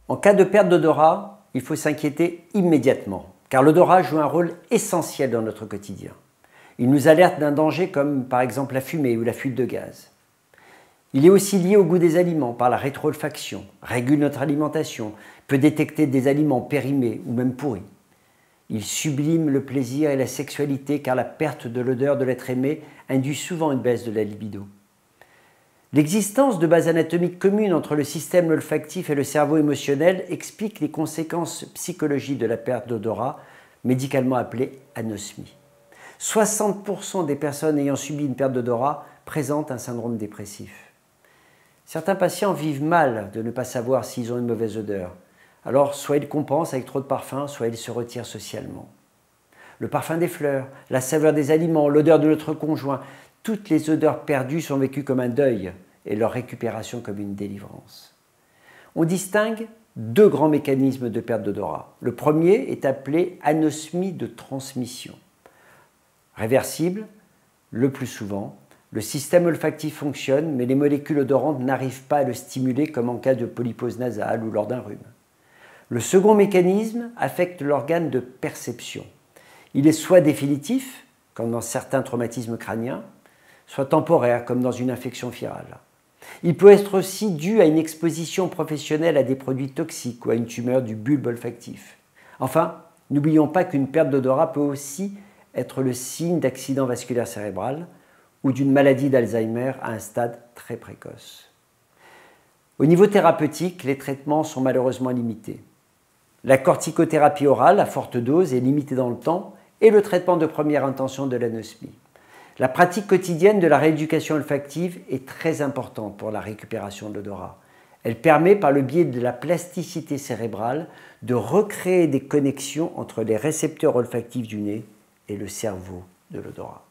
En cas de perte d'odorat, il faut s'inquiéter immédiatement, car l'odorat joue un rôle essentiel dans notre quotidien. Il nous alerte d'un danger comme par exemple la fumée ou la fuite de gaz. Il est aussi lié au goût des aliments par la rétro-olfaction, régule notre alimentation, peut détecter des aliments périmés ou même pourris. Il sublime le plaisir et la sexualité car la perte de l'odeur de l'être aimé induit souvent une baisse de la libido. L'existence de bases anatomiques communes entre le système olfactif et le cerveau émotionnel explique les conséquences psychologiques de la perte d'odorat, médicalement appelée anosmie. 60% des personnes ayant subi une perte d'odorat présentent un syndrome dépressif. Certains patients vivent mal de ne pas savoir s'ils ont une mauvaise odeur. Alors, soit ils compensent avec trop de parfum, soit ils se retirent socialement. Le parfum des fleurs, la saveur des aliments, l'odeur de notre conjoint, toutes les odeurs perdues sont vécues comme un deuil et leur récupération comme une délivrance. On distingue deux grands mécanismes de perte d'odorat. Le premier est appelé anosmie de transmission. Réversible, le plus souvent, le système olfactif fonctionne, mais les molécules odorantes n'arrivent pas à le stimuler comme en cas de polypose nasale ou lors d'un rhume. Le second mécanisme affecte l'organe de perception. Il est soit définitif, comme dans certains traumatismes crâniens, soit temporaire, comme dans une infection virale. Il peut être aussi dû à une exposition professionnelle à des produits toxiques ou à une tumeur du bulbe olfactif. Enfin, n'oublions pas qu'une perte d'odorat peut aussi être le signe d'accident vasculaire cérébral ou d'une maladie d'Alzheimer à un stade très précoce. Au niveau thérapeutique, les traitements sont malheureusement limités. La corticothérapie orale à forte dose est limitée dans le temps et le traitement de première intention de l'anosmie. La pratique quotidienne de la rééducation olfactive est très importante pour la récupération de l'odorat. Elle permet, par le biais de la plasticité cérébrale, de recréer des connexions entre les récepteurs olfactifs du nez et le cerveau de l'odorat.